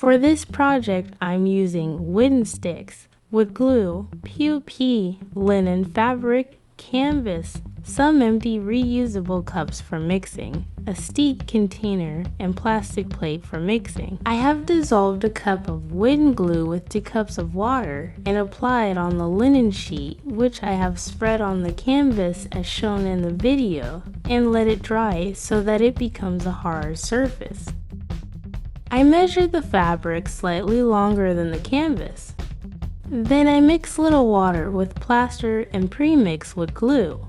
For this project, I'm using wooden sticks, wood glue, PUP, linen fabric, canvas, some empty reusable cups for mixing, a steep container, and plastic plate for mixing. I have dissolved a cup of wooden glue with 2 cups of water and applied on the linen sheet, which I have spread on the canvas as shown in the video, and let it dry so that it becomes a hard surface. I measured the fabric slightly longer than the canvas. Then I mix little water with plaster and pre-mix with glue.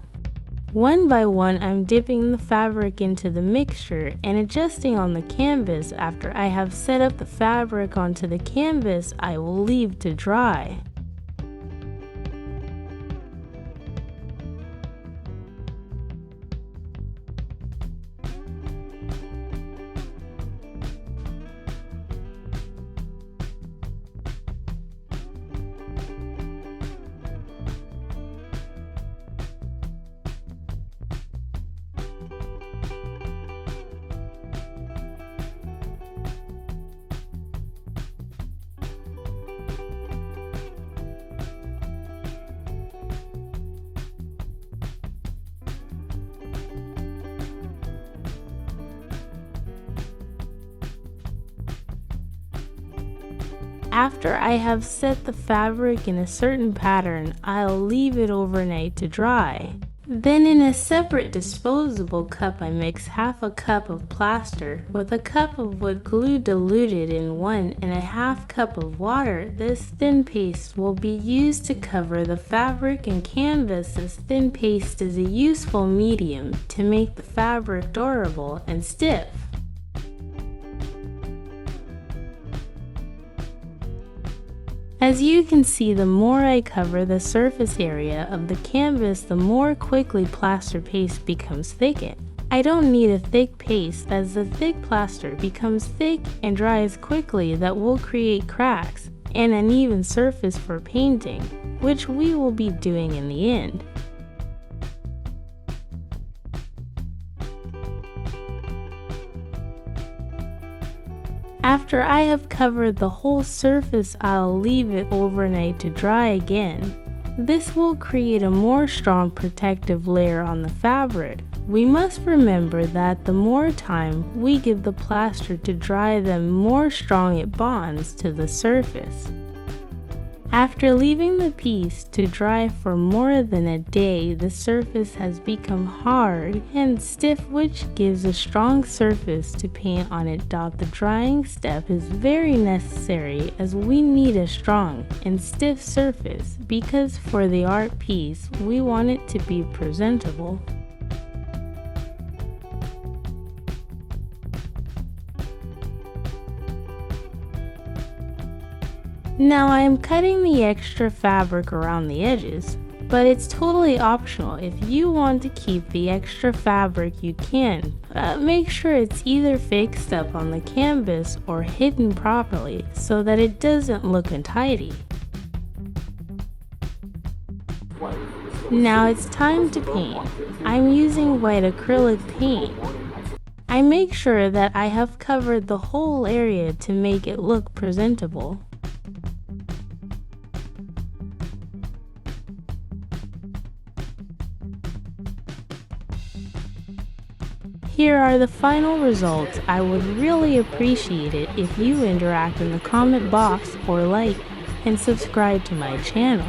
One by one, I'm dipping the fabric into the mixture and adjusting on the canvas. After I have set up the fabric onto the canvas, I will leave to dry. After I have set the fabric in a certain pattern, I'll leave it overnight to dry. Then in a separate disposable cup, I mix half a cup of plaster with a cup of wood glue diluted in 1½ cup of water. This thin paste will be used to cover the fabric and canvas. This thin paste is a useful medium to make the fabric durable and stiff. As you can see, the more I cover the surface area of the canvas, the more quickly plaster paste becomes thickened. I don't need a thick paste, as the thick plaster becomes thick and dries quickly. That will create cracks and uneven surface for painting, which we will be doing in the end. After I have covered the whole surface, I'll leave it overnight to dry again. This will create a more strong protective layer on the fabric. We must remember that the more time we give the plaster to dry, the more strong it bonds to the surface. After leaving the piece to dry for more than a day, the surface has become hard and stiff, which gives a strong surface to paint on it. The drying step is very necessary, as we need a strong and stiff surface, because for the art piece we want it to be presentable. Now I am cutting the extra fabric around the edges, but it's totally optional. If you want to keep the extra fabric, you can. Make sure it's either fixed up on the canvas or hidden properly so that it doesn't look untidy. Now it's time to paint. I'm using white acrylic paint. I make sure that I have covered the whole area to make it look presentable. Here are the final results. I would really appreciate it if you interact in the comment box or like and subscribe to my channel.